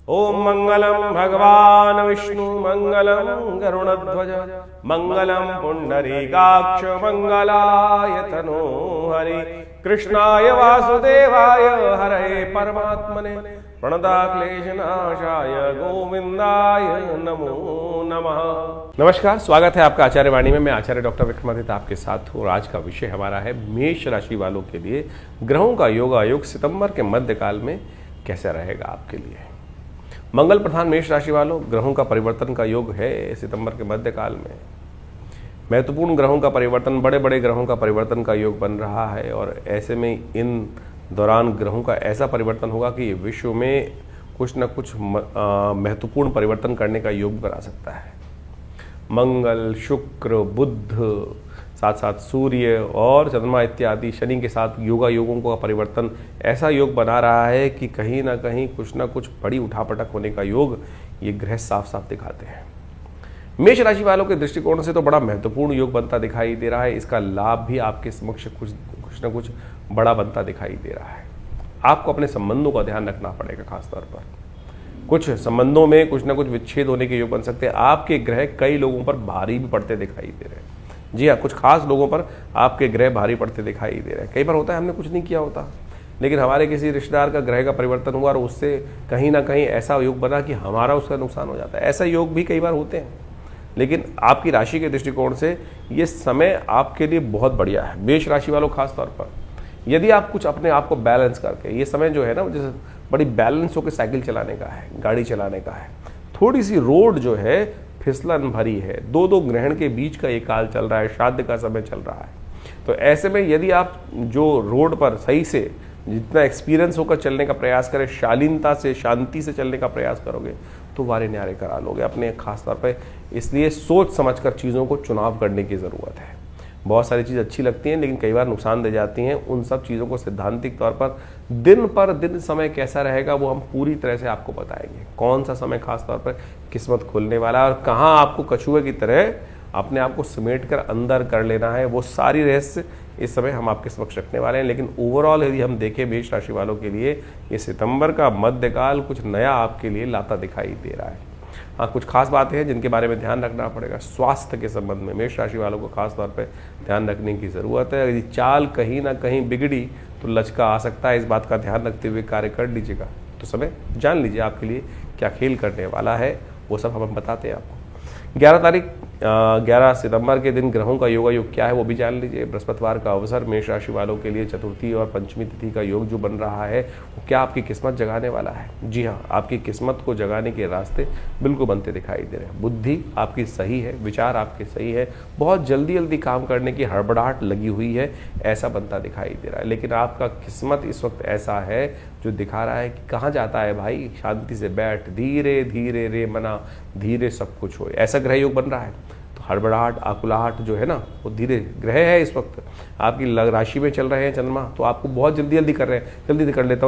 ओम मंगलम भगवान विष्णु मंगलम गरुड़ध्वज मंगलम पुंडरीकाक्ष मंगलाय तनो हरि कृष्णाय वासुदेवाय हरे परमात्मने प्रणताक्लेशनाशाय गोविंदाय नमो नमः। नमस्कार, स्वागत है आपका आचार्य वाणी में। मैं आचार्य डॉक्टर विक्रमादित्य आपके साथ हूँ। आज का विषय हमारा है मेष राशि वालों के लिए ग्रहों का योगायोग सितंबर के मध्यकाल में कैसा रहेगा आपके लिए। मंगल प्रधान मेष राशि वालों, ग्रहों का परिवर्तन का योग है सितंबर के मध्यकाल में। महत्वपूर्ण ग्रहों का परिवर्तन, बड़े बड़े ग्रहों का परिवर्तन का योग बन रहा है और ऐसे में इन दौरान ग्रहों का ऐसा परिवर्तन होगा कि विश्व में कुछ न कुछ महत्वपूर्ण परिवर्तन करने का योग बना सकता है। मंगल, शुक्र, बुध, साथ साथ सूर्य और चंद्रमा इत्यादि शनि के साथ योगों का परिवर्तन ऐसा योग बना रहा है कि कहीं ना कहीं कुछ ना कुछ बड़ी उठापटक होने का योग ये ग्रह साफ साफ दिखाते हैं। मेष राशि वालों के दृष्टिकोण से तो बड़ा महत्वपूर्ण योग बनता दिखाई दे रहा है। इसका लाभ भी आपके समक्ष कुछ ना कुछ बड़ा बनता दिखाई दे रहा है। आपको अपने संबंधों का ध्यान रखना पड़ेगा। खासतौर पर कुछ संबंधों में कुछ ना कुछ विच्छेद होने के योग बन सकते हैं। आपके ग्रह कई लोगों पर भारी भी पड़ते दिखाई दे रहे हैं। जी हाँ, कुछ खास लोगों पर आपके ग्रह भारी पड़ते दिखाई दे रहे हैं। कई बार होता है हमने कुछ नहीं किया होता, लेकिन हमारे किसी रिश्तेदार का ग्रह का परिवर्तन हुआ और उससे कहीं ना कहीं ऐसा योग बना कि हमारा उसका नुकसान हो जाता है। ऐसा योग भी कई बार होते हैं, लेकिन आपकी राशि के दृष्टिकोण से ये समय आपके लिए बहुत बढ़िया है। मेष राशि वालों, खास तौर पर यदि आप कुछ अपने आप को बैलेंस करके, ये समय जो है ना, जैसे बड़ी बैलेंस होकर साइकिल चलाने का है, गाड़ी चलाने का है। थोड़ी सी रोड जो है फिसलन भरी है, दो ग्रहण के बीच का एक काल चल रहा है, श्राद्ध का समय चल रहा है। तो ऐसे में यदि आप जो रोड पर सही से जितना एक्सपीरियंस होकर चलने का प्रयास करें, शालीनता से, शांति से चलने का प्रयास करोगे तो वारे न्यारे करा लोगे अपने। खास तौर पर इसलिए सोच समझकर चीज़ों को चुनाव करने की ज़रूरत है। बहुत सारी चीज़ अच्छी लगती हैं लेकिन कई बार नुकसान दे जाती हैं। उन सब चीज़ों को सैद्धांतिक तौर पर दिन समय कैसा रहेगा वो हम पूरी तरह से आपको बताएंगे। कौन सा समय खास तौर पर किस्मत खोलने वाला है और कहाँ आपको कछुए की तरह अपने आप को समेट कर अंदर कर लेना है, वो सारी रहस्य इस समय हम आपके समक्ष रखने वाले हैं। लेकिन ओवरऑल यदि हम देखें मेष राशि वालों के लिए ये सितंबर का मध्यकाल कुछ नया आपके लिए लाता दिखाई दे रहा है। हाँ, कुछ खास बातें हैं जिनके बारे में ध्यान रखना पड़ेगा। स्वास्थ्य के संबंध में मेष राशि वालों को खास तौर पर ध्यान रखने की ज़रूरत है। यदि चाल कहीं ना कहीं बिगड़ी तो लचका आ सकता है। इस बात का ध्यान रखते हुए कार्य कर लीजिएगा तो समय जान लीजिए आपके लिए क्या खेल करने वाला है, वो सब हम बताते हैं आपको। 11 सितंबर के दिन ग्रहों का योगायोग क्या है वो भी जान लीजिए। बृहस्पतिवार का अवसर मेष राशि वालों के लिए चतुर्थी और पंचमी तिथि का योग जो बन रहा है वो क्या आपकी किस्मत जगाने वाला है। जी हाँ, आपकी किस्मत को जगाने के रास्ते बिल्कुल बनते दिखाई दे रहे हैं। बुद्धि आपकी सही है, विचार आपके सही है, बहुत जल्दी काम करने की हड़बड़ाहट लगी हुई है, ऐसा बनता दिखाई दे रहा है। लेकिन आपका किस्मत इस वक्त ऐसा है जो दिखा रहा है कि कहाँ जाता है भाई, शांति से बैठ, धीरे धीरे रे मना, धीरे सब कुछ हो, ऐसा ग्रह योग बन रहा है। तो हड़बड़ाहट, आकुलाहट जो है ना, वो धीरे ग्रह है इस वक्त आपकी राशि में चल रहे हैं चंद्रमा, तो आपको बहुत जल्दी कर रहे हैं। जल्दी कर लेता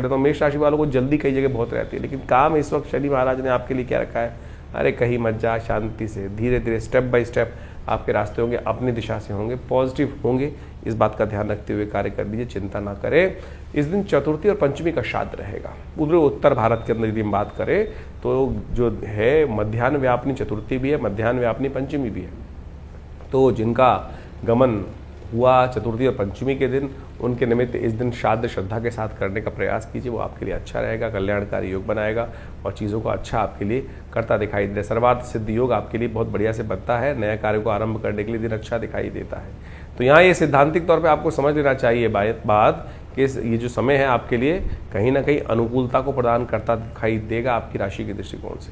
हूँ। मेष राशि वालों को जल्दी कई जगह बहुत रहती है, लेकिन काम इस वक्त शनि महाराज ने आपके लिए क्या रखा है, अरे कहीं मत जा, शांति से धीरे धीरे स्टेप बाय स्टेप आपके रास्ते होंगे, अपनी दिशा से होंगे, पॉजिटिव होंगे। इस बात का ध्यान रखते हुए कार्य कर लीजिए, चिंता ना करें। इस दिन चतुर्थी और पंचमी का श्राद्ध रहेगा। पूरे उत्तर भारत के अंदर यदि हम बात करें तो जो है मध्याह्न व्यापनी चतुर्थी भी है, मध्याह्न व्यापनी पंचमी भी है। तो जिनका गमन हुआ चतुर्थी और पंचमी के दिन, उनके निमित्त इस दिन श्राद्ध श्रद्धा के साथ करने का प्रयास कीजिए, वो आपके लिए अच्छा रहेगा, कल्याणकारी योग बनाएगा और चीज़ों को अच्छा आपके लिए करता दिखाई दे। सर्वार्थ सिद्ध योग आपके लिए बहुत बढ़िया से बनता है। नए कार्य को आरंभ करने के लिए दिन अच्छा दिखाई देता है। तो यहाँ ये सिद्धांतिक तौर पे आपको समझ लेना चाहिए बात कि ये जो समय है आपके लिए कहीं ना कहीं अनुकूलता को प्रदान करता दिखाई देगा आपकी राशि के दृष्टिकोण से।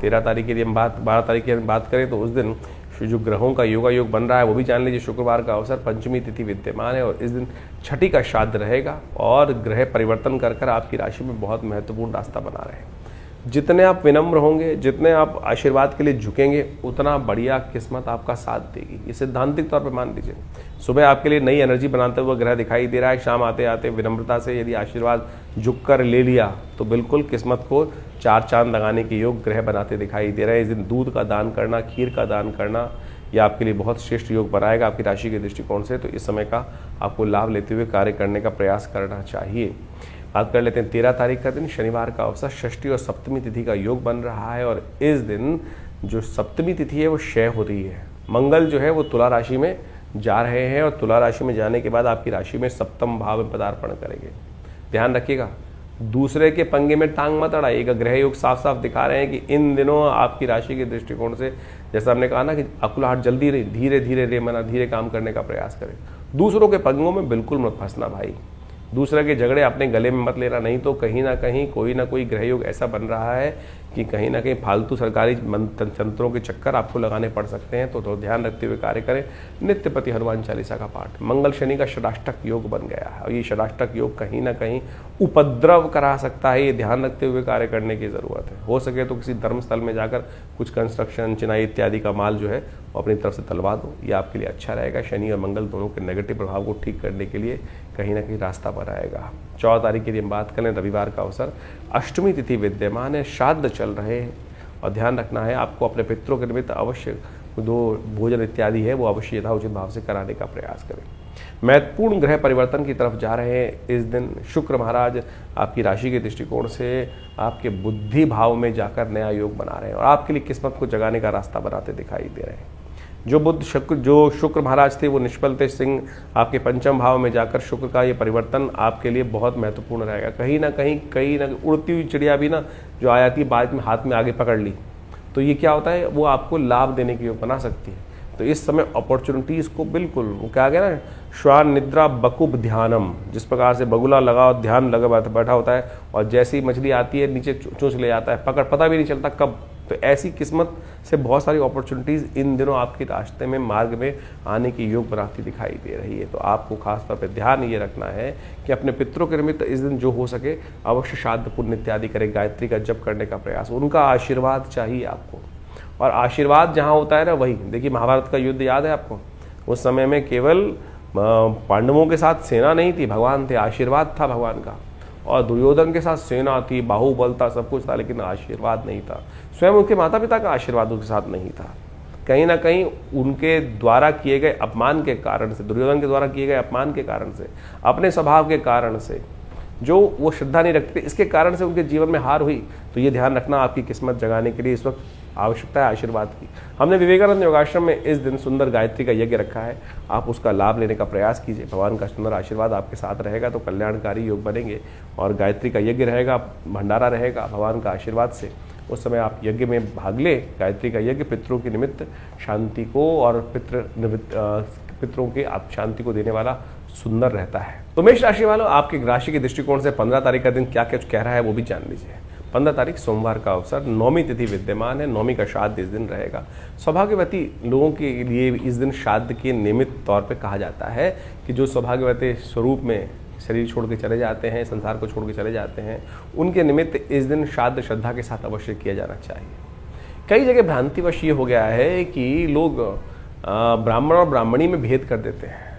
13 तारीख की यदि हम 12 तारीख की हम बात करें तो उस दिन जो ग्रहों का योगायोग बन रहा है वो भी जान लीजिए। शुक्रवार का अवसर, पंचमी तिथि विद्यमान है और इस दिन छठी का श्राद्ध रहेगा और ग्रह परिवर्तन कर आपकी राशि में बहुत महत्वपूर्ण रास्ता बना रहे हैं। जितने आप विनम्र होंगे, जितने आप आशीर्वाद के लिए झुकेंगे, उतना बढ़िया किस्मत आपका साथ देगी। ये सिद्धांतिक तौर पर मान लीजिए। सुबह आपके लिए नई एनर्जी बनाते हुए ग्रह दिखाई दे रहा है, शाम आते आते विनम्रता से यदि आशीर्वाद झुककर ले लिया तो बिल्कुल किस्मत को 4 चांद लगाने के योग ग्रह बनाते दिखाई दे रहे हैं। इस दिन दूध का दान करना, खीर का दान करना, यह आपके लिए बहुत श्रेष्ठ योग बनाएगा आपकी राशि के दृष्टिकोण से। तो इस समय का आपको लाभ लेते हुए कार्य करने का प्रयास करना चाहिए। बात कर लेते हैं 13 तारीख का दिन, शनिवार का अवसर, षष्ठी और सप्तमी तिथि का योग बन रहा है। और इस दिन जो सप्तमी तिथि है वो क्षय हो रही है। मंगल जो है वो तुला राशि में जा रहे हैं और तुला राशि में जाने के बाद आपकी राशि में सप्तम भाव में पदार्पण करेंगे। ध्यान रखिएगा, दूसरे के पंगे में टांग मत अड़ाइएगा। ग्रह योग साफ साफ दिखा रहे हैं कि इन दिनों आपकी राशि के दृष्टिकोण से, जैसा हमने कहा ना कि अकुलाहट जल्दी धीरे धीरे रेमना धीरे काम करने का प्रयास करें। दूसरों के पंगों में बिल्कुल मत फंसना भाई, दूसरे के झगड़े अपने गले में मत लेना, नहीं तो कहीं ना कहीं कोई ना कोई ग्रह योग ऐसा बन रहा है कि कहीं ना कहीं फालतू सरकारी तंत्रों के चक्कर आपको लगाने पड़ सकते हैं। तो ध्यान रखते हुए कार्य करें। नित्यपति हनुमान चालीसा का पाठ। मंगल शनि का षडाष्टक योग बन गया है और ये षडाष्टक योग कहीं ना कहीं उपद्रव करा सकता है, ये ध्यान रखते हुए कार्य करने की ज़रूरत है। हो सके तो किसी धर्मस्थल में जाकर कुछ कंस्ट्रक्शन, चिनाई इत्यादि का माल जो है वो अपनी तरफ से तलवा दो, ये आपके लिए अच्छा रहेगा। शनि और मंगल दोनों के नेगेटिव प्रभाव को ठीक करने के लिए कहीं ना कहीं रास्ता बनाएगा। 14 तारीख के लिए हम बात करें, रविवार का अवसर, अष्टमी तिथि विद्यमान है, श्राद्ध चल रहे हैं और ध्यान रखना है आपको अपने पितरों के निमित्त अवश्य दो भोजन इत्यादि है वो अवश्य यथाउचित भाव से कराने का प्रयास करें। महत्वपूर्ण ग्रह परिवर्तन की तरफ जा रहे हैं इस दिन। शुक्र महाराज आपकी राशि के दृष्टिकोण से आपके बुद्धि भाव में जाकर नया योग बना रहे हैं और आपके लिए किस्मत को जगाने का रास्ता बनाते दिखाई दे रहे हैं। जो शुक्र महाराज थे वो निष्फल थे, सिंह आपके पंचम भाव में जाकर शुक्र का ये परिवर्तन आपके लिए बहुत महत्वपूर्ण रहेगा। कहीं ना कहीं उड़ती हुई चिड़िया भी ना जो आ जाती है बाद में हाथ में आगे पकड़ ली, तो ये क्या होता है, वो आपको लाभ देने की योग बना सकती है। तो इस समय अपॉर्चुनिटीज़ को बिल्कुल, वो क्या गया ना, श्वान निद्रा बकुब ध्यानम, जिस प्रकार से बगुला लगा और ध्यान लगा बैठा होता है और जैसी मछली आती है नीचे चोंच ले जाता है, पता भी नहीं चलता कब। तो ऐसी किस्मत से बहुत सारी अपॉर्चुनिटीज़ इन दिनों आपके रास्ते में, मार्ग में आने की योग बनाती दिखाई दे रही है। तो आपको खासतौर पर ध्यान ये रखना है कि अपने पितरों के निमित्त इस दिन जो हो सके अवश्य श्राद्ध पुण्य इत्यादि करें, गायत्री का जप करने का प्रयास, उनका आशीर्वाद चाहिए आपको। और आशीर्वाद जहाँ होता है ना, वही देखिए महाभारत का युद्ध याद है आपको, उस समय में केवल पांडवों के साथ सेना नहीं थी, भगवान थे, आशीर्वाद था भगवान का। और दुर्योधन के साथ सेना थी, बाहुबल था, सब कुछ था, लेकिन आशीर्वाद नहीं था। स्वयं उनके माता पिता का आशीर्वाद उनके साथ नहीं था। कहीं ना कहीं उनके द्वारा किए गए अपमान के कारण से, दुर्योधन के द्वारा किए गए अपमान के कारण से, अपने स्वभाव के कारण से, जो वो श्रद्धा नहीं रखते, इसके कारण से उनके जीवन में हार हुई। तो ये ध्यान रखना, आपकी किस्मत जगाने के लिए इस वक्त आवश्यकता है आशीर्वाद की। हमने विवेकानंद योगाश्रम में इस दिन सुंदर गायत्री का यज्ञ रखा है, आप उसका लाभ लेने का प्रयास कीजिए। भगवान का सुंदर आशीर्वाद आपके साथ रहेगा तो कल्याणकारी योग बनेंगे। और गायत्री का यज्ञ रहेगा, भंडारा रहेगा भगवान का आशीर्वाद से। उस समय आप यज्ञ में भाग ले। गायत्री का यज्ञ पितरों के निमित्त शांति को और पितरों के आप शांति को देने वाला सुंदर रहता है। तो मेष राशि वालों, आपकी राशि के दृष्टिकोण से 15 तारीख का दिन क्या क्या कह रहा है वो भी जान लीजिए। 15 तारीख सोमवार का अवसर, नौमी तिथि विद्यमान है, नौमी का श्राद्ध इस दिन रहेगा। सौभाग्यवती लोगों के लिए इस दिन श्राद्ध के निमित्त तौर पे कहा जाता है कि जो सौभाग्यवती स्वरूप में शरीर छोड़ के चले जाते हैं, संसार को छोड़ के चले जाते हैं, उनके निमित्त इस दिन श्राद्ध श्रद्धा के साथ अवश्य किया जाना चाहिए। कई जगह भ्रांतिवश ये हो गया है कि लोग ब्राह्मण और ब्राह्मणी में भेद कर देते हैं।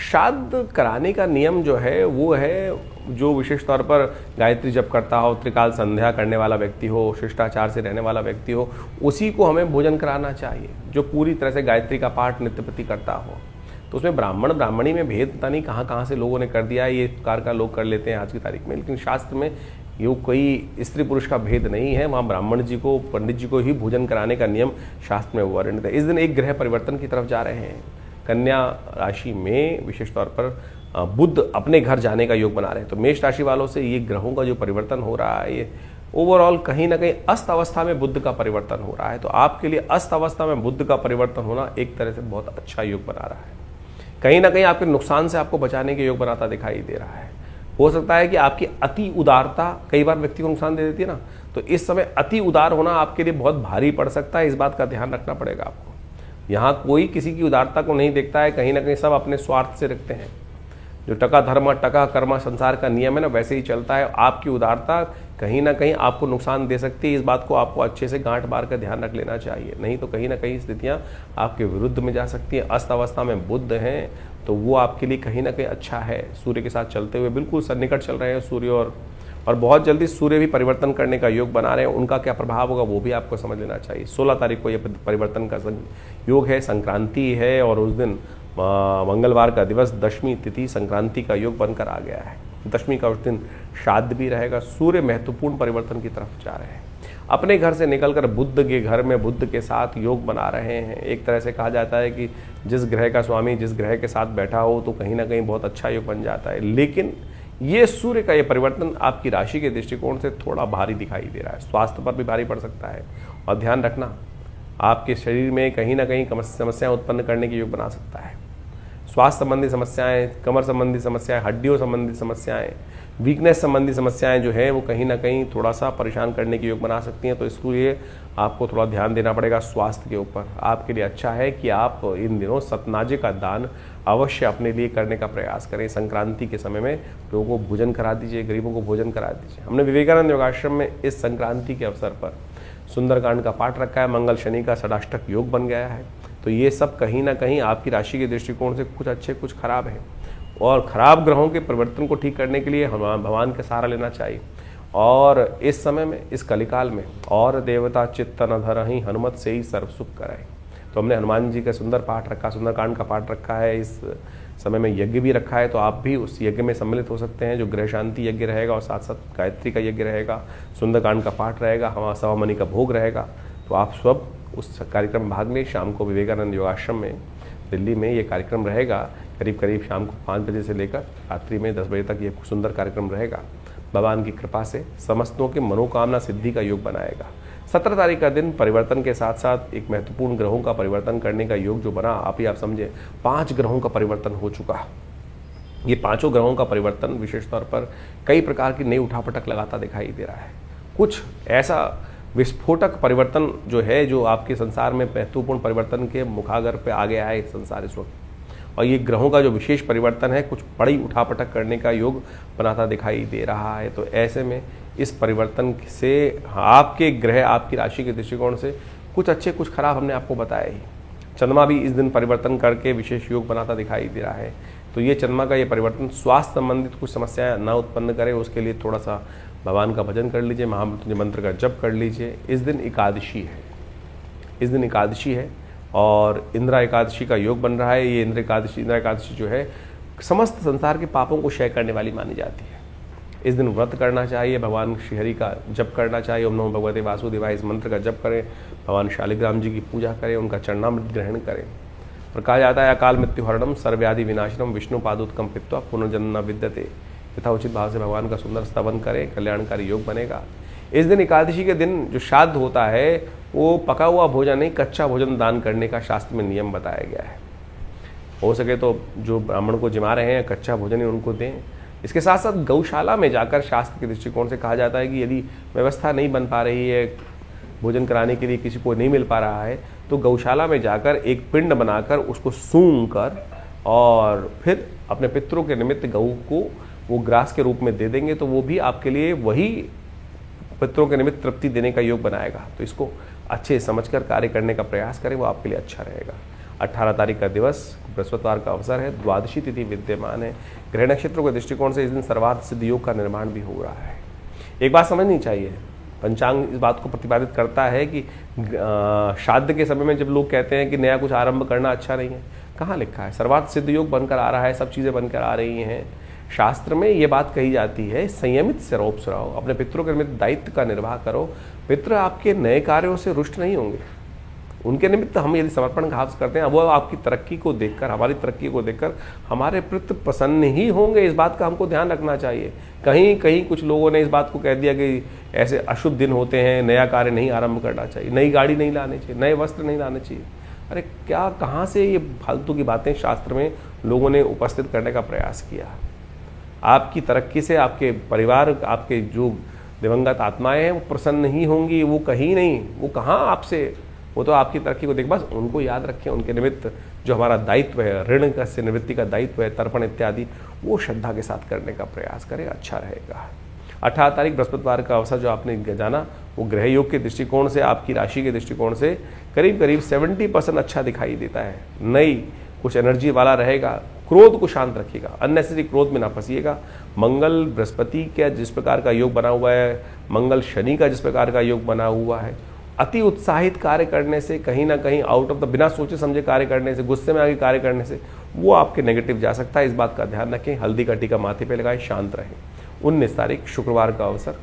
श्राद्ध कराने का नियम जो है वो है, जो विशेष तौर पर गायत्री जप करता हो, त्रिकाल संध्या करने वाला व्यक्ति हो, शिष्टाचार से रहने वाला व्यक्ति हो, उसी को हमें भोजन कराना चाहिए, जो पूरी तरह से गायत्री का पाठ नित्यप्रति करता हो। तो उसमें ब्राह्मण ब्राह्मणी में भेद पता नहीं कहाँ से लोगों ने कर दिया है, ये प्रकार का लोग कर लेते हैं आज की तारीख में। लेकिन शास्त्र में ये कोई स्त्री पुरुष का भेद नहीं है, वहाँ ब्राह्मण जी को, पंडित जी को ही भोजन कराने का नियम शास्त्र में वर्णित है। इस दिन एक ग्रह परिवर्तन की तरफ जा रहे हैं। कन्या राशि में विशेष तौर पर बुध अपने घर जाने का योग बना रहे हैं। तो मेष राशि वालों से ये ग्रहों का जो परिवर्तन हो रहा है, ये ओवरऑल कहीं ना कहीं अस्त अवस्था में बुध का परिवर्तन हो रहा है। तो आपके लिए अस्त अवस्था में बुध का परिवर्तन होना एक तरह से बहुत अच्छा योग बना रहा है। कहीं ना कहीं आपके नुकसान से आपको बचाने के योग बनाता दिखाई दे रहा है। हो सकता है कि आपकी अति उदारता कई बार व्यक्ति को नुकसान दे देती है ना, तो इस समय अति उदार होना आपके लिए बहुत भारी पड़ सकता है। इस बात का ध्यान रखना पड़ेगा आपको। यहाँ कोई किसी की उदारता को नहीं देखता है, कहीं ना कहीं सब अपने स्वार्थ से रखते हैं। जो टका धर्म टका कर्म संसार का नियम है ना, वैसे ही चलता है। आपकी उदारता कहीं ना कहीं आपको नुकसान दे सकती है। इस बात को आपको अच्छे से गांठ बार कर ध्यान रख लेना चाहिए, नहीं तो कहीं ना कहीं स्थितियां आपके विरुद्ध में जा सकती हैं। अस्त अवस्था में बुध हैं तो वो आपके लिए कहीं ना कहीं अच्छा है। सूर्य के साथ चलते हुए बिल्कुल सन्निकट चल रहे हैं सूर्य, और बहुत जल्दी सूर्य भी परिवर्तन करने का योग बना रहे हैं। उनका क्या प्रभाव होगा वो भी आपको समझ लेना चाहिए। 16 तारीख को यह परिवर्तन का योग है, संक्रांति है, और उस दिन मंगलवार का दिवस, दशमी तिथि संक्रांति का योग बनकर आ गया है। दशमी का उस दिन श्राद्ध भी रहेगा। सूर्य महत्वपूर्ण परिवर्तन की तरफ जा रहे हैं। अपने घर से निकलकर बुध के घर में बुध के साथ योग बना रहे हैं। एक तरह से कहा जाता है कि जिस ग्रह का स्वामी जिस ग्रह के साथ बैठा हो तो कहीं ना कहीं बहुत अच्छा योग बन जाता है। लेकिन ये सूर्य का ये परिवर्तन आपकी राशि के दृष्टिकोण से थोड़ा भारी दिखाई दे रहा है, स्वास्थ्य पर भी भारी पड़ सकता है। और ध्यान रखना, आपके शरीर में कहीं ना कहीं समस्याएं उत्पन्न करने की योग बना सकता है। स्वास्थ्य संबंधी समस्याएं, कमर संबंधी समस्याएं, हड्डियों संबंधी समस्याएं, वीकनेस संबंधी समस्याएं जो है वो कहीं ना कहीं थोड़ा सा परेशान करने की योग बना सकती हैं। तो इसलिए आपको थोड़ा ध्यान देना पड़ेगा स्वास्थ्य के ऊपर। आपके लिए अच्छा है कि आप इन दिनों सतनाजे का दान अवश्य अपने लिए करने का प्रयास करें। संक्रांति के समय में लोगों को भोजन करा दीजिए, गरीबों को भोजन करा दीजिए। हमने विवेकानंद योगाश्रम में इस संक्रांति के अवसर पर सुंदरकांड का पाठ रखा है। मंगल शनि का षडाष्टक योग बन गया है। तो ये सब कहीं ना कहीं आपकी राशि के दृष्टिकोण से कुछ अच्छे कुछ खराब है, और खराब ग्रहों के परिवर्तन को ठीक करने के लिए हम भगवान का सहारा लेना चाहिए। और इस समय में, इस कलिकाल में, और देवता चित्तन धरहि हनुमत से ही सर्व सुख कराए। तो हमने हनुमान जी का सुंदर पाठ रखा, सुंदरकांड का पाठ रखा है। इस समय में यज्ञ भी रखा है, तो आप भी उस यज्ञ में सम्मिलित हो सकते हैं, जो ग्रह शांति यज्ञ रहेगा और साथ साथ गायत्री का यज्ञ रहेगा, सुंदरकांड का पाठ रहेगा, हमारा सवा मणि का भोग रहेगा। तो आप सब उस कार्यक्रम में भाग लें। शाम को विवेकानंद योगाश्रम में दिल्ली में ये कार्यक्रम रहेगा। करीब करीब शाम को 5 बजे से लेकर रात्रि में 10 बजे तक ये सुंदर कार्यक्रम रहेगा। भगवान की कृपा से समस्तों के मनोकामना सिद्धि का योग बनाएगा। 17 तारीख का दिन परिवर्तन के साथ साथ एक महत्वपूर्ण ग्रहों का परिवर्तन करने का योग जो बना, आप समझे 5 ग्रहों का परिवर्तन हो चुका। ये 5 ग्रहों का परिवर्तन विशेष तौर पर कई प्रकार की नई उठापटक लगाता दिखाई दे रहा है। कुछ ऐसा विस्फोटक परिवर्तन जो है, जो आपके संसार में महत्वपूर्ण परिवर्तन के मुखागर पे आ गया है संसार इस वक्त। और ये ग्रहों का जो विशेष परिवर्तन है, कुछ बड़ी उठापटक करने का योग बनाता दिखाई दे रहा है। तो ऐसे में इस परिवर्तन से आपके ग्रह, आपकी राशि के दृष्टिकोण से कुछ अच्छे कुछ खराब हमने आपको बताया ही। चंद्रमा भी इस दिन परिवर्तन करके विशेष योग बनाता दिखाई दे रहा है। तो ये चंद्रमा का ये परिवर्तन स्वास्थ्य संबंधित कुछ समस्याएं न उत्पन्न करे, उसके लिए थोड़ा सा भगवान का भजन कर लीजिए, महामृत्युंजय मंत्र का जप कर लीजिए। इस दिन एकादशी है, इस दिन एकादशी है और इंद्रा एकादशी का योग बन रहा है। ये इंद्रा एकादशी जो है समस्त संसार के पापों को क्षय करने वाली मानी जाती है। इस दिन व्रत करना चाहिए, भगवान श्रीहरि का जप करना चाहिए। ओम नमो भगवते वासुदेवाय इस मंत्र का जप करें, भगवान शालिग्राम जी की पूजा करें, उनका चरणामृत ग्रहण करें। और कहा जाता है अकाल मृत्यु हरणम सर्वव्याधि विनाशनम विष्णु पादोत्कम पित्वा पुनर्जन्म न विद्यते। यथाउचित भाव से भगवान का सुंदर स्तवन करें, कल्याणकारी योग बनेगा। इस दिन एकादशी के दिन जो श्राद्ध होता है वो पका हुआ भोजन नहीं, कच्चा भोजन दान करने का शास्त्र में नियम बताया गया है। हो सके तो जो ब्राह्मण को जिमा रहे हैं कच्चा भोजन ही उनको दें। इसके साथ साथ गौशाला में जाकर शास्त्र के दृष्टिकोण से कहा जाता है कि यदि व्यवस्था नहीं बन पा रही है, भोजन कराने के लिए किसी को नहीं मिल पा रहा है, तो गौशाला में जाकर एक पिंड बनाकर उसको सूंघ कर और फिर अपने पितरों के निमित्त गऊ को वो ग्रास के रूप में दे देंगे, तो वो भी आपके लिए वही पितरों के निमित्त तृप्ति देने का योग बनाएगा। तो इसको अच्छे समझकर कार्य करने का प्रयास करें, वो आपके लिए अच्छा रहेगा। 18 तारीख का दिवस बृहस्पतिवार का अवसर है, द्वादशी तिथि विद्यमान है। ग्रह नक्षत्रों के दृष्टिकोण से इस दिन सर्वार्थ सिद्ध योग का निर्माण भी हो रहा है। एक बात समझनी चाहिए, पंचांग इस बात को प्रतिपादित करता है कि श्राद्ध के समय में जब लोग कहते हैं कि नया कुछ आरंभ करना अच्छा नहीं है, कहाँ लिखा है? सर्वार्थ सिद्ध योग बनकर आ रहा है, सब चीज़ें बनकर आ रही हैं। शास्त्र में ये बात कही जाती है, संयमित से रोप्स रहो, अपने पितरों के निमित्त दायित्व का निर्वाह करो। पितृ आपके नए कार्यों से रुष्ट नहीं होंगे, उनके निमित्त हम यदि समर्पण भाव करते हैं, वो आपकी तरक्की को देखकर, हमारी तरक्की को देखकर हमारे प्रति प्रसन्न ही होंगे। इस बात का हमको ध्यान रखना चाहिए। कहीं कहीं कुछ लोगों ने इस बात को कह दिया कि ऐसे अशुभ दिन होते हैं, नया कार्य नहीं आरंभ करना चाहिए, नई गाड़ी नहीं लानी चाहिए, नए वस्त्र नहीं लाने चाहिए। अरे क्या, कहाँ से ये फालतू की बातें शास्त्र में लोगों ने उपस्थित करने का प्रयास किया? आपकी तरक्की से आपके परिवार, आपके जो दिवंगत आत्माएं हैं वो प्रसन्न ही होंगी, वो कहीं नहीं, वो कहाँ आपसे, वो तो आपकी तरक्की को देख, बस उनको याद रखें। उनके निमित्त जो हमारा दायित्व है, ऋण से निवृत्ति का दायित्व है, तर्पण इत्यादि, वो श्रद्धा के साथ करने का प्रयास करें, अच्छा रहेगा। 18 तारीख बृहस्पतिवार का अवसर जो आपने जाना, वो ग्रह योग के दृष्टिकोण से, आपकी राशि के दृष्टिकोण से करीब करीब 70% अच्छा दिखाई देता है। नई कुछ एनर्जी वाला रहेगा। क्रोध को शांत रखिएगा, अननेसेसरी क्रोध में ना फंसिएगा। मंगल बृहस्पति का जिस प्रकार का योग बना हुआ है, मंगल शनि का जिस प्रकार का योग बना हुआ है, अति उत्साहित कार्य करने से, कहीं ना कहीं आउट ऑफ द बिना सोचे समझे कार्य करने से, गुस्से में आगे कार्य करने से वो आपके नेगेटिव जा सकता है। इस बात का ध्यान रखें। हल्दी का टीका माथे पे लगाएं, शांत रहें। 19 तारीख शुक्रवार का अवसर,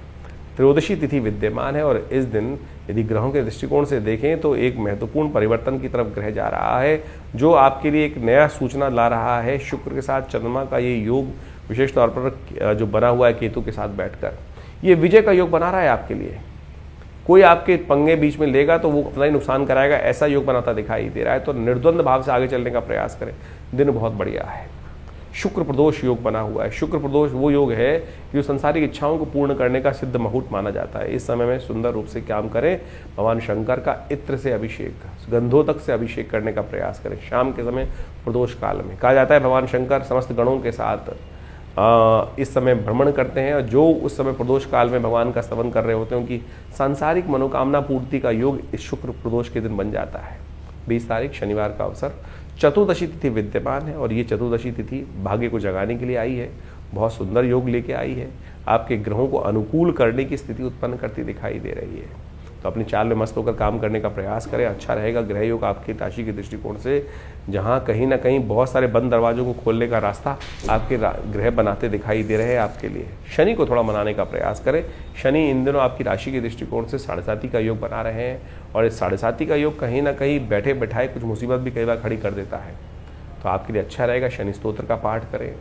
त्रयोदशी तिथि विद्यमान है और इस दिन यदि ग्रहों के दृष्टिकोण से देखें तो एक महत्वपूर्ण परिवर्तन की तरफ ग्रह जा रहा है, जो आपके लिए एक नया सूचना ला रहा है। शुक्र के साथ चंद्रमा का ये योग विशेष तौर पर जो बना हुआ है केतु के साथ बैठकर, ये विजय का योग बना रहा है आपके लिए। कोई आपके पंगे बीच में लेगा तो वो अपना ही नुकसान कराएगा, ऐसा योग बनाता दिखाई दे रहा है। तो निर्द्वंद भाव से आगे चलने का प्रयास करें। दिन बहुत बढ़िया है। शुक्र प्रदोष योग बना हुआ है। शुक्र प्रदोष वो योग है जो संसारिक इच्छाओं को पूर्ण करने का सिद्ध मुहूर्त माना जाता है। इस समय में सुंदर रूप से काम करें। भगवान शंकर का इत्र से अभिषेक, गंधोदक से अभिषेक करने का प्रयास करें शाम के समय प्रदोष काल में। कहा जाता है भगवान शंकर समस्त गणों के साथ इस समय भ्रमण करते हैं और जो उस समय प्रदोष काल में भगवान का स्तवन कर रहे होते हैं उनकी सांसारिक मनोकामना पूर्ति का योग इस शुक्र प्रदोष के दिन बन जाता है। 20 तारीख शनिवार का अवसर, चतुर्दशी तिथि विद्यमान है और ये चतुर्दशी तिथि भाग्य को जगाने के लिए आई है। बहुत सुंदर योग लेके आई है। आपके ग्रहों को अनुकूल करने की स्थिति उत्पन्न करती दिखाई दे रही है। तो अपनी चाल में मस्त होकर काम करने का प्रयास करें, अच्छा रहेगा। ग्रह योग आपकी राशि के दृष्टिकोण से जहां कहीं ना कहीं बहुत सारे बंद दरवाजों को खोलने का रास्ता आपके ग्रह बनाते दिखाई दे रहे हैं आपके लिए। शनि को थोड़ा मनाने का प्रयास करें। शनि इन दिनों आपकी राशि के दृष्टिकोण से 7.5 का योग बना रहे हैं और इस 7.5 का योग कहीं ना कहीं बैठे बैठाए कुछ मुसीबत भी कई बार खड़ी कर देता है। तो आपके लिए अच्छा रहेगा। शनि स्तोत्र का पाठ करें।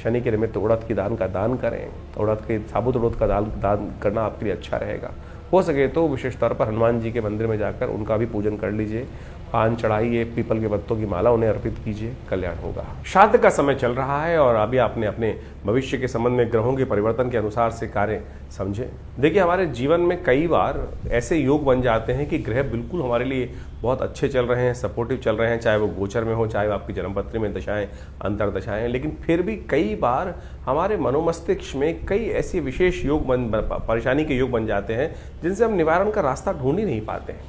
शनि के निमित्त उड़द की दान का दान करें। उड़द के साबुत उड़द का दान करना आपके लिए अच्छा रहेगा। हो सके तो विशेष तौर पर हनुमान जी के मंदिर में जाकर उनका भी पूजन कर लीजिए। पान चढ़ाइए, पीपल के पत्तों की माला उन्हें अर्पित कीजिए, कल्याण होगा। श्राद्ध का समय चल रहा है और अभी आपने अपने भविष्य के संबंध में ग्रहों के परिवर्तन के अनुसार से कार्य समझें। देखिए, हमारे जीवन में कई बार ऐसे योग बन जाते हैं कि ग्रह बिल्कुल हमारे लिए बहुत अच्छे चल रहे हैं, सपोर्टिव चल रहे हैं, चाहे वो गोचर में हो, चाहे वो आपकी जन्मपत्री में दशाएं, अंतरदशाएं, लेकिन फिर भी कई बार हमारे मनोमस्तिष्क में कई ऐसे विशेष योग परेशानी के योग बन जाते हैं जिनसे हम निवारण का रास्ता ढूंढ ही नहीं पाते हैं।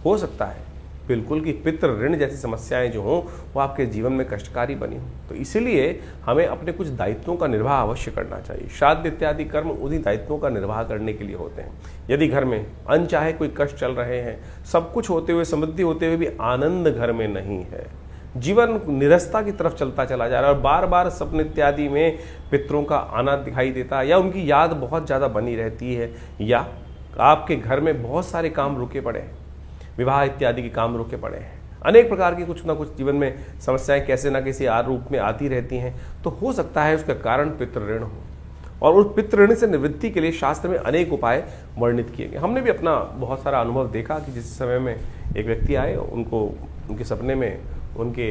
हो सकता है बिल्कुल कि पितृ ऋण जैसी समस्याएं जो हों वो आपके जीवन में कष्टकारी बनी हों। तो इसीलिए हमें अपने कुछ दायित्वों का निर्वाह अवश्य करना चाहिए। श्राद्ध इत्यादि कर्म उन्हीं दायित्वों का निर्वाह करने के लिए होते हैं। यदि घर में अनचाहे कोई कष्ट चल रहे हैं, सब कुछ होते हुए, समृद्धि होते हुए भी आनंद घर में नहीं है, जीवन निरस्ता की तरफ चलता चला जा रहा है और बार बार सपने इत्यादि में पितरों का आना दिखाई देता है या उनकी याद बहुत ज़्यादा बनी रहती है, या आपके घर में बहुत सारे काम रुके पड़े हैं, विवाह इत्यादि के काम रुके पड़े हैं, अनेक प्रकार की कुछ ना कुछ जीवन में समस्याएं कैसे ना कैसे रूप में आती रहती हैं, तो हो सकता है उसका कारण पितृऋण हो। और उस पितृऋण से निवृत्ति के लिए शास्त्र में अनेक उपाय वर्णित किए गए। हमने भी अपना बहुत सारा अनुभव देखा कि जिस समय में एक व्यक्ति आए, उनके सपने में उनके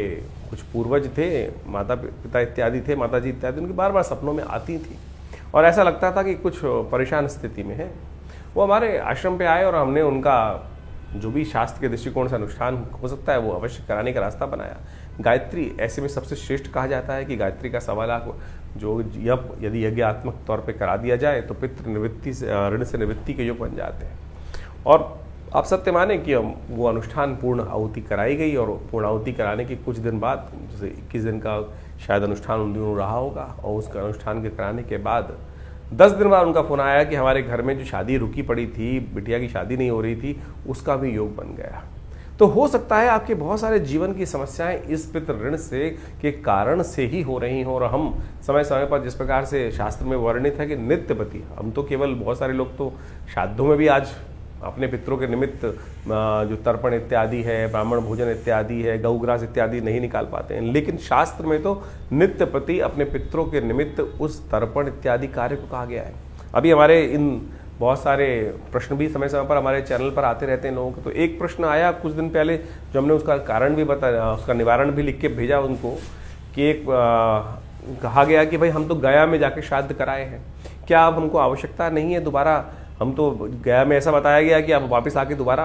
कुछ पूर्वज थे, माता पिता इत्यादि थे, माता जी इत्यादि, उनकी बार बार सपनों में आती थी और ऐसा लगता था कि कुछ परेशान स्थिति में है। वो हमारे आश्रम पे आए और हमने उनका जो भी शास्त्र के दृष्टिकोण से अनुष्ठान हो सकता है वो अवश्य कराने का रास्ता बनाया। गायत्री ऐसे में सबसे श्रेष्ठ कहा जाता है कि गायत्री का 1.25 लाख जो यदि यज्ञात्मक तौर पे करा दिया जाए तो पितृ निवृत्ति से, ऋण से निवृत्ति के योग बन जाते हैं। और आप सत्य माने कि वो अनुष्ठान पूर्ण आहुति कराई गई और पूर्ण आहुति कराने के कुछ दिन बाद, जैसे 21 दिन का शायद अनुष्ठान उन दिनों रहा होगा, और उसका अनुष्ठान के कराने के बाद 10 दिन बाद उनका फोन आया कि हमारे घर में जो शादी रुकी पड़ी थी, बिटिया की शादी नहीं हो रही थी, उसका भी योग बन गया। तो हो सकता है आपके बहुत सारे जीवन की समस्याएं इस पितृ ऋण से के कारण से ही हो रही हों। और हम समय समय पर जिस प्रकार से शास्त्र में वर्णित है कि नित्यपति, हम तो केवल, बहुत सारे लोग तो श्राद्धों में भी आज अपने पितरों के निमित्त जो तर्पण इत्यादि है, ब्राह्मण भोजन इत्यादि है, गौग्रास इत्यादि नहीं निकाल पाते हैं, लेकिन शास्त्र में तो नित्यपति अपने पितरों के निमित्त उस तर्पण इत्यादि कार्य को कहा गया है। अभी हमारे इन बहुत सारे प्रश्न भी समय समय पर हमारे चैनल पर आते रहते हैं लोगों के। तो एक प्रश्न आया कुछ दिन पहले जो हमने उसका कारण भी बताया, उसका निवारण भी लिख के भेजा उनको, कि एक कहा गया कि भाई हम तो गया में जाके श्राद्ध कराए हैं, क्या अब हमको आवश्यकता नहीं है दोबारा? हम तो गया में ऐसा बताया गया कि आप वापस आके दोबारा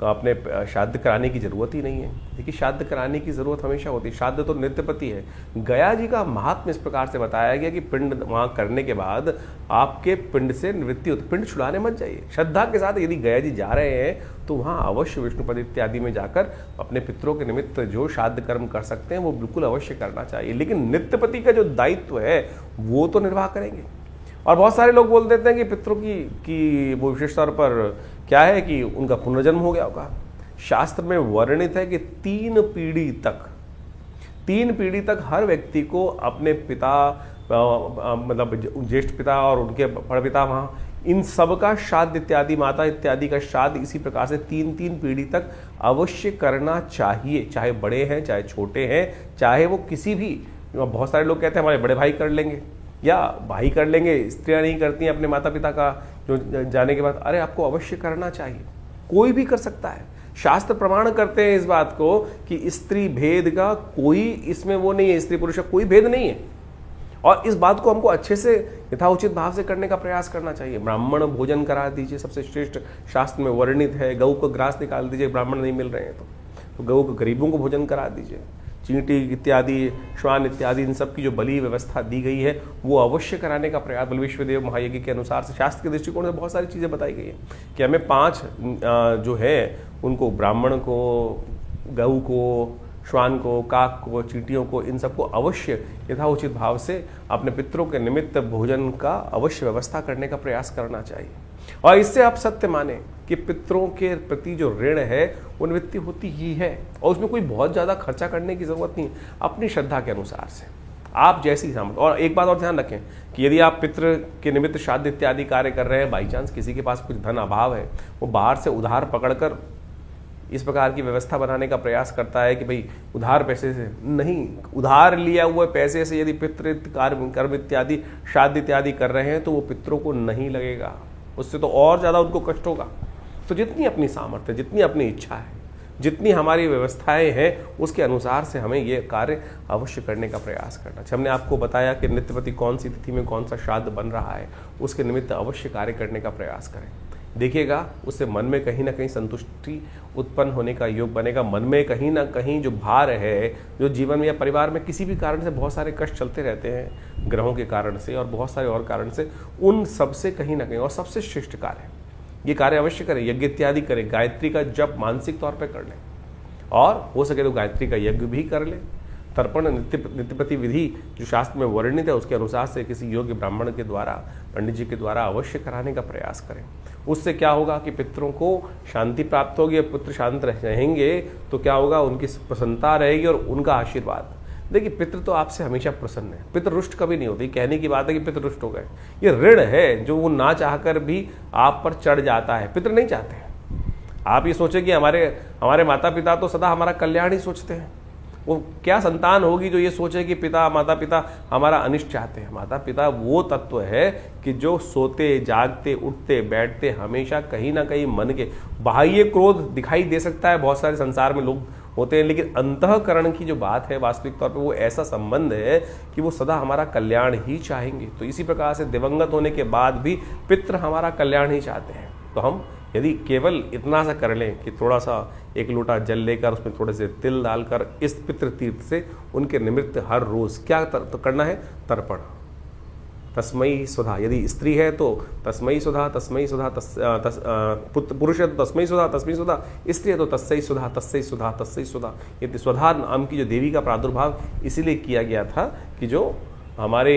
अपने श्राद्ध कराने की जरूरत ही नहीं है। देखिए, श्राद्ध कराने की जरूरत हमेशा होती है। श्राद्ध तो नित्यपति है। गया जी का महात्म्य इस प्रकार से बताया गया कि पिंड वहाँ करने के बाद आपके पिंड से निवृत्ति होती, पिंड छुड़ाने मत जाइए। श्रद्धा के साथ यदि गया जी जा रहे हैं तो वहाँ अवश्य विष्णुपद इत्यादि में जाकर अपने पितरों के निमित्त जो श्राद्ध कर्म कर सकते हैं वो बिल्कुल अवश्य करना चाहिए। लेकिन नित्यपति का जो दायित्व है वो तो निर्वाह करेंगे। और बहुत सारे लोग बोल देते हैं कि पितरों की वो विशेष तौर पर क्या है कि उनका पुनर्जन्म हो गया होगा। शास्त्र में वर्णित है कि 3 पीढ़ी तक 3 पीढ़ी तक हर व्यक्ति को अपने पिता, मतलब ज्येष्ठ पिता और उनके परपिता, वहाँ इन सब का श्राद्ध इत्यादि, माता इत्यादि का श्राद्ध इसी प्रकार से 3-3 पीढ़ी तक अवश्य करना चाहिए। चाहे बड़े हैं, चाहे छोटे हैं, चाहे वो किसी भी, बहुत सारे लोग कहते हैं हमारे बड़े भाई कर लेंगे या भाई कर लेंगे, स्त्रियां नहीं करती हैं अपने माता पिता का जो जाने के बाद। अरे आपको अवश्य करना चाहिए, कोई भी कर सकता है। शास्त्र प्रमाण करते हैं इस बात को कि स्त्री भेद का कोई इसमें वो नहीं है, स्त्री पुरुष का कोई भेद नहीं है। और इस बात को हमको अच्छे से यथाउचित भाव से करने का प्रयास करना चाहिए। ब्राह्मण भोजन करा दीजिए, सबसे श्रेष्ठ शास्त्र में वर्णित है। गऊ को ग्रास निकाल दीजिए, ब्राह्मण नहीं मिल रहे हैं तो गऊ को, गरीबों को भोजन करा दीजिए। चींटी इत्यादि, श्वान इत्यादि, इन सब की जो बलि व्यवस्था दी गई है वो अवश्य कराने का प्रयास। बलविश्वदेव महायज्ञ के अनुसार से शास्त्र के दृष्टिकोण से बहुत सारी चीज़ें बताई गई है कि हमें 5 जो है उनको, ब्राह्मण को, गऊ को, श्वान को, काक को, चींटियों को, इन सबको अवश्य यथाउचित भाव से अपने पितरों के निमित्त भोजन का अवश्य व्यवस्था करने का प्रयास करना चाहिए। और इससे आप सत्य माने कि पितरों के प्रति जो ऋण है वो निवृत्ति होती ही है, और उसमें कोई बहुत ज़्यादा खर्चा करने की ज़रूरत नहीं, अपनी श्रद्धा के अनुसार से आप जैसी सामर्थ्य। और एक बात और ध्यान रखें कि यदि आप पितृ के निमित्त श्राद्ध इत्यादि कार्य कर रहे हैं, बाई चांस किसी के पास कुछ धन अभाव है, वो बाहर से उधार पकड़कर इस प्रकार की व्यवस्था बनाने का प्रयास करता है कि भाई उधार पैसे से नहीं, उधार लिया हुए पैसे से यदि पितृ कर्म इत्यादि, श्राद्ध इत्यादि कर रहे हैं तो वो पितरों को नहीं लगेगा, उससे तो और ज़्यादा उनको कष्ट होगा। तो जितनी अपनी सामर्थ्य, जितनी अपनी इच्छा है, जितनी हमारी व्यवस्थाएं हैं, उसके अनुसार से हमें ये कार्य अवश्य करने का प्रयास करना चाहिए। हमने आपको बताया कि नित्यपति कौन सी तिथि में कौन सा श्राद्ध बन रहा है, उसके निमित्त अवश्य कार्य करने का प्रयास करें। देखिएगा उससे मन में कहीं ना कहीं संतुष्टि उत्पन्न होने का योग बनेगा। मन में कहीं ना कहीं जो भार है, जो जीवन में या परिवार में किसी भी कारण से बहुत सारे कष्ट चलते रहते हैं, ग्रहों के कारण से और बहुत सारे और कारण से, उन सब से कहीं ना कहीं, और सबसे श्रेष्ठ कार्य ये कार्य अवश्य करें। यज्ञ इत्यादि करें, गायत्री का जप मानसिक तौर पर कर लें, और हो सके तो गायत्री का यज्ञ भी कर लें। तर्पण नित्यपति विधि जो शास्त्र में वर्णित है उसके अनुसार से किसी योग्य ब्राह्मण के द्वारा, पंडित जी के द्वारा अवश्य कराने का प्रयास करें। उससे क्या होगा कि पितरों को शांति प्राप्त होगी, पुत्र शांत रहेंगे तो क्या होगा, उनकी प्रसन्नता रहेगी और उनका आशीर्वाद। देखिए पितृ तो आपसे हमेशा प्रसन्न है, पितृ रुष्ट कभी नहीं होती। कहने की बात है कि पितृ रुष्ट हो गए, ये ऋण है जो वो ना चाहकर भी आप पर चढ़ जाता है। पितृ नहीं चाहते हैं। आप ये सोचे कि हमारे माता पिता तो सदा हमारा कल्याण ही सोचते हैं। वो क्या संतान होगी जो ये सोचे कि माता पिता हमारा अनिष्ट चाहते हैं। माता पिता वो तत्व है कि जो सोते जागते उठते बैठते हमेशा कहीं ना कहीं मन के, बाह्य क्रोध दिखाई दे सकता है, बहुत सारे संसार में लोग होते हैं, लेकिन अंतःकरण की जो बात है वास्तविक तौर पे वो ऐसा संबंध है कि वो सदा हमारा कल्याण ही चाहेंगे। तो इसी प्रकार से दिवंगत होने के बाद भी पितृ हमारा कल्याण ही चाहते हैं। तो हम यदि केवल इतना सा कर लें कि थोड़ा सा एक लोटा जल लेकर उसमें थोड़े से तिल डालकर इस पितृ तीर्थ से उनके निमित्त हर रोज क्या करना है, तर्पण। तस्मयी सुधा, यदि स्त्री है तो तस्मयी सुधा, तस्मयी सुधा, पुरुष है तो तस्मयी सुधा, तस्मयी सुधा, स्त्री है तो तस्सई सुधा, तस्सई सुधा, तस्सई सुधा। ये स्वधा नाम की जो देवी का प्रादुर्भाव इसीलिए किया गया था कि जो हमारे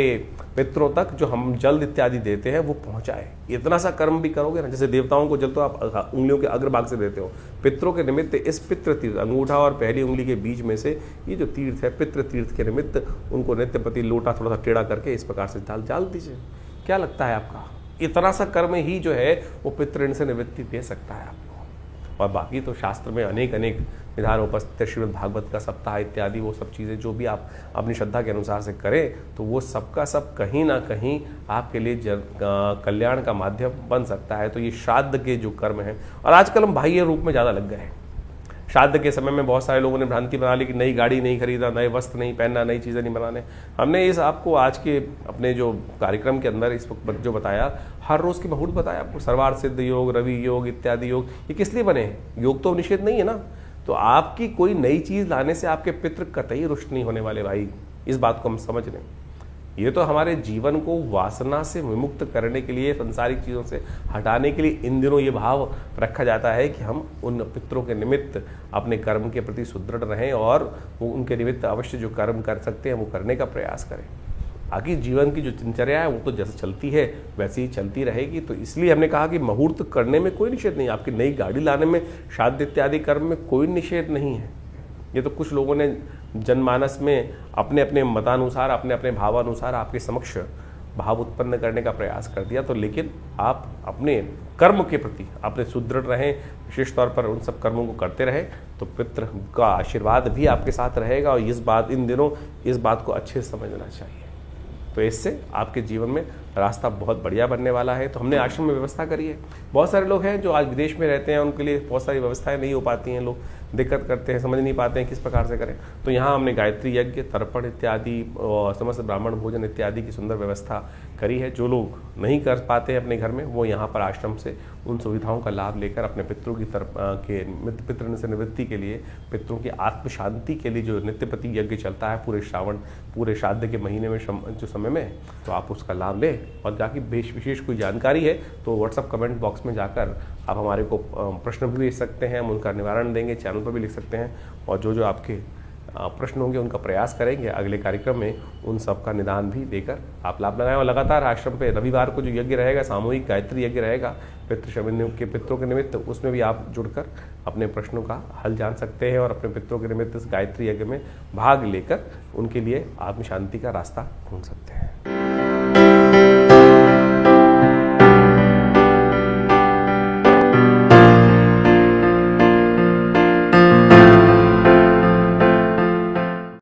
पितरों तक जो हम जल इत्यादि देते हैं वो पहुंचाए। इतना सा कर्म भी करोगे ना, जैसे देवताओं को जल तो आप उंगलियों के अग्रभाग से देते हो, पितरों के निमित्त इस पितृ तीर्थ, अंगूठा और पहली उंगली के बीच में से ये जो तीर्थ है, पितृ तीर्थ के निमित्त उनको नित्यपति लोटा थोड़ा सा टेढ़ा करके इस प्रकार से डाल दीजिए। क्या लगता है आपका, इतना सा कर्म ही जो है वो पितृ ऋण से निवृत्ति दे सकता है आपको। और बाकी तो शास्त्र में अनेक विधान उपस्थित है, श्रीमद् भागवत का सप्ताह इत्यादि, वो सब चीज़ें जो भी आप अपनी श्रद्धा के अनुसार से करें तो वो सबका सब कहीं ना कहीं आपके लिए कल्याण का माध्यम बन सकता है। तो ये श्राद्ध के जो कर्म हैं, और आजकल हम बाह्य रूप में ज़्यादा लग गए हैं। श्राद्ध के समय में बहुत सारे लोगों ने भ्रांति बना ली कि नई गाड़ी नहीं खरीदना, नए वस्त्र नहीं पहनना, नई चीज़ें नहीं बनाने। हमने इस आपको आज के अपने जो कार्यक्रम के अंदर इस वक्त जो बताया, हर रोज़ की मुहूर्त बताया आपको, सर्वार्थ सिद्ध योग, रवि योग इत्यादि योग, ये किस लिए बने हैं? योग तो निषेध नहीं है ना। तो आपकी कोई नई चीज़ लाने से आपके पितृ कतई रुष्ट नहीं होने वाले भाई, इस बात को हम समझ लें। ये तो हमारे जीवन को वासना से विमुक्त करने के लिए, संसारिक चीज़ों से हटाने के लिए इन दिनों ये भाव रखा जाता है कि हम उन पितरों के निमित्त अपने कर्म के प्रति सुदृढ़ रहें और वो उनके निमित्त अवश्य जो कर्म कर सकते हैं वो करने का प्रयास करें। बाकी जीवन की जो दिनचर्या है वो तो जैसे चलती है वैसे ही चलती रहेगी। तो इसलिए हमने कहा कि मुहूर्त करने में कोई निषेध नहीं, आपकी नई गाड़ी लाने में, श्राद्ध इत्यादि कर्म में कोई निषेध नहीं है। ये तो कुछ लोगों ने जनमानस में अपने अपने मतानुसार, अपने अपने भावानुसार आपके समक्ष भाव उत्पन्न करने का प्रयास कर दिया, तो लेकिन आप अपने कर्म के प्रति अपने सुदृढ़ रहें, विशेष तौर पर उन सब कर्मों को करते रहें, तो पितृ का आशीर्वाद भी आपके साथ रहेगा। और इन दिनों इस बात को अच्छे से समझना चाहिए। तो इससे आपके जीवन में रास्ता बहुत बढ़िया बनने वाला है। तो हमने आश्रम में व्यवस्था करी है। बहुत सारे लोग हैं जो आज विदेश में रहते हैं, उनके लिए बहुत सारी व्यवस्थाएं नहीं हो पाती हैं, लोग दिक्कत करते हैं, समझ नहीं पाते हैं किस प्रकार से करें। तो यहाँ हमने गायत्री यज्ञ, तर्पण इत्यादि और समस्त ब्राह्मण भोजन इत्यादि की सुंदर व्यवस्था करी है। जो लोग नहीं कर पाते हैं अपने घर में, वो यहाँ पर आश्रम से उन सुविधाओं का लाभ लेकर अपने पितरों की पितृ से निवृत्ति के लिए, पितरों की आत्म शांति के लिए जो नित्यप्रति यज्ञ चलता है पूरे श्रावण, पूरे श्राद्ध के महीने में जो समय में, तो आप उसका लाभ लें। और जाकि विशेष कोई जानकारी है तो व्हाट्सअप कमेंट बॉक्स में जाकर आप हमारे को प्रश्न भी भेज सकते हैं, हम उनका निवारण देंगे, चैनल पर भी लिख सकते हैं। और जो आपके प्रश्न होंगे उनका प्रयास करेंगे अगले कार्यक्रम में उन सब का निदान भी देकर आप लाभ लगाएं। और लगातार आश्रम पे रविवार को जो यज्ञ रहेगा, सामूहिक गायत्री यज्ञ रहेगा पितरों के निमित्त, उसमें भी आप जुड़कर अपने प्रश्नों का हल जान सकते हैं और अपने पितरों के निमित्त इस गायत्री यज्ञ में भाग लेकर उनके लिए आत्म शांति का रास्ता ढूंढ सकते हैं।